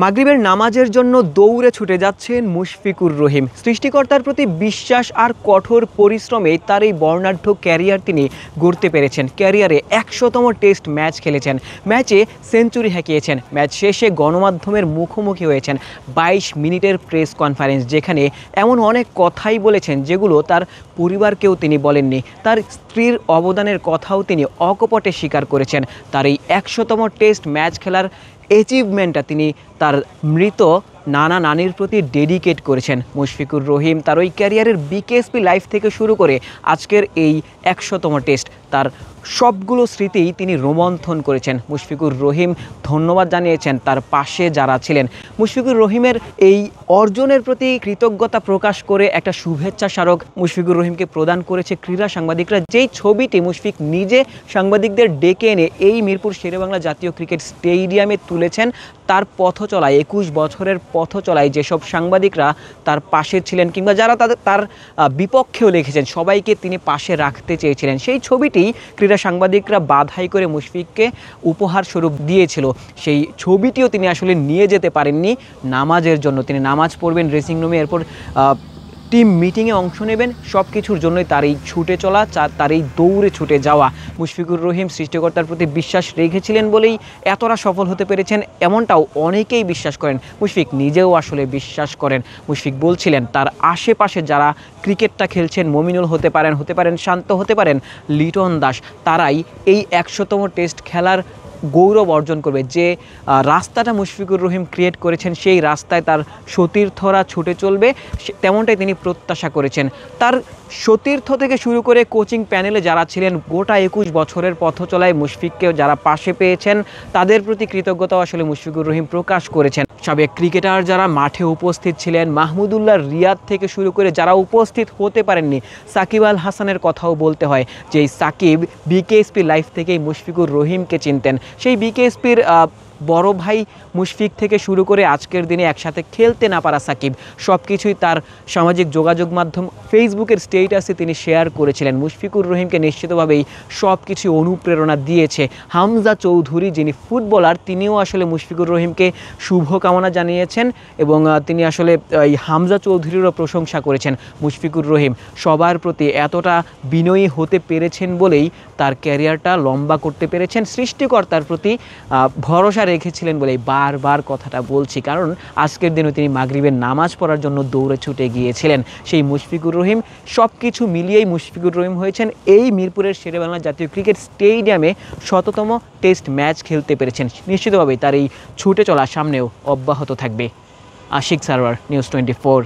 মাগরিবের নামাজের জন্য দৌড়ে ছুটে যাচ্ছেন মুশফিকুর রহিম। সৃষ্টিকর্তার প্রতি বিশ্বাস আর কঠোর পরিশ্রমে তার এই বর্ণাঢ্য ক্যারিয়ার তিনি গড়তে পেরেছেন। ক্যারিয়ারে ১০০তম টেস্ট ম্যাচ খেলেছেন, ম্যাচে সেঞ্চুরি হাঁকিয়েছেন, ম্যাচ শেষে গণমাধ্যমের মুখোমুখি হয়েছেন ২২ মিনিটের প্রেস কনফারেন্স, যেখানে এমন অনেক কথাই বলেছেন যেগুলো তার পরিবারকেও তিনি বলেননি। তার স্ত্রীর অবদানের কথাও তিনি অকপটে স্বীকার করেছেন। তার এই ১০০তম টেস্ট ম্যাচ খেলার অ্যাচিভমেন্টটা তিনি তার মৃত নানা নানির প্রতি ডেডিকেট করেছেন। মুশফিকুর রহিম তার ওই ক্যারিয়ারের বিকেএসপি লাইফ থেকে শুরু করে আজকের এই ১০০তম টেস্ট, তার সবগুলো স্মৃতিই তিনি রোমন্থন করেছেন। মুশফিকুর রহিম ধন্যবাদ জানিয়েছেন তার পাশে যারা ছিলেন। মুশফিকুর রহিমের এই অর্জনের প্রতি কৃতজ্ঞতা প্রকাশ করে একটা শুভেচ্ছা স্মারক মুশফিকুর রহিমকে প্রদান করেছে ক্রীড়া সাংবাদিকরা। যেই ছবিটি মুশফিক নিজে সাংবাদিকদের ডেকে এনে এই মিরপুর শেরেবাংলা জাতীয় ক্রিকেট স্টেডিয়ামে তুলেছেন, তার পথ চলায় ২১ বছরের পথ চলায় যেসব সাংবাদিকরা তার পাশে ছিলেন কিংবা যারা তার বিপক্ষেও লিখেছেন, সবাইকে তিনি পাশে রাখতে চেয়েছিলেন। সেই ছবিটি ক্রীড়া সাংবাদিকরা বাধাই করে মুশফিককে উপহার স্বরূপ দিয়েছিল। সেই ছবিটিও তিনি আসলে নিয়ে যেতে পারেননি নামাজের জন্য। তিনি নামাজ পড়বেন ড্রেসিং রুমে, এরপর টিম মিটিংয়ে অংশ নেবেন। সব কিছুর জন্যই তার এই ছুটে চলা, তার এই দৌড়ে ছুটে যাওয়া। মুশফিকুর রহিম সৃষ্টিকর্তার প্রতি বিশ্বাস রেখেছিলেন বলেই এতটা সফল হতে পেরেছেন, এমনটাও অনেকেই বিশ্বাস করেন। মুশফিক নিজেও আসলে বিশ্বাস করেন। মুশফিক বলছিলেন তার আশেপাশে যারা ক্রিকেটটা খেলছেন, মমিনুল হতে পারেন শান্ত, হতে পারেন লিটন দাস, তারাই এই ১০০তম টেস্ট খেলার গৌরব অর্জন করবে। যে রাস্তাটা মুশফিকুর রহিম ক্রিয়েট করেছেন, সেই রাস্তায় তার সতীর্থরা ছুটে চলবে, তেমনটাই তিনি প্রত্যাশা করেছেন। তার সতীর্থ থেকে শুরু করে কোচিং প্যানেলে যারা ছিলেন, গোটা ২১ বছরের পথ চলায় মুশফিককে যারা পাশে পেয়েছেন, তাদের প্রতি কৃতজ্ঞতাও আসলে মুশফিকুর রহিম প্রকাশ করেছেন। সাবেক ক্রিকেটার যারা মাঠে উপস্থিত ছিলেন, মাহমুদুল্লাহ রিয়াদ থেকে শুরু করে যারা উপস্থিত হতে পারেননি, সাকিব আল হাসানের কথাও বলতে হয়, যে সাকিব বিকেএসপি লাইফ থেকেই মুশফিকুর রহিমকে চিনতেন। সেই বিকেএসপির বড় ভাই মুশফিক থেকে শুরু করে আজকের দিনে একসাথে খেলতে না পারা সাকিব, সব কিছুই তার সামাজিক যোগাযোগ মাধ্যম ফেসবুকের স্টেটাসে তিনি শেয়ার করেছিলেন। মুশফিকুর রহিমকে নিশ্চিতভাবেই সব কিছু অনুপ্রেরণা দিয়েছে। হামজা চৌধুরী যিনি ফুটবলার, তিনিও আসলে মুশফিকুর রহিমকে শুভকামনা জানিয়েছেন এবং তিনি আসলে এই হামজা চৌধুরীরও প্রশংসা করেছেন। মুশফিকুর রহিম সবার প্রতি এতটা বিনয়ী হতে পেরেছেন বলেই তার ক্যারিয়ারটা লম্বা করতে পেরেছেন। সৃষ্টিকর্তার প্রতি ভরসা রেখেছিলেন বলেই বারবার কথাটা বলছি, কারণ আজকের দিনে তিনি মাগরিবের নামাজ পড়ার জন্য দৌড়ে ছুটে গিয়েছিলেন। সেই মুশফিকুর রহিম সব কিছু মিলিয়েই মুশফিকুর রহিম হয়েছেন এই মিরপুরের শেরেবাংলা জাতীয় ক্রিকেট স্টেডিয়ামে ১০০তম টেস্ট ম্যাচ খেলতে পেরেছেন। নিশ্চিতভাবেই তার এই ছুটে চলা সামনেও অব্যাহত থাকবে। আশিক সারওয়ার, নিউজ 24।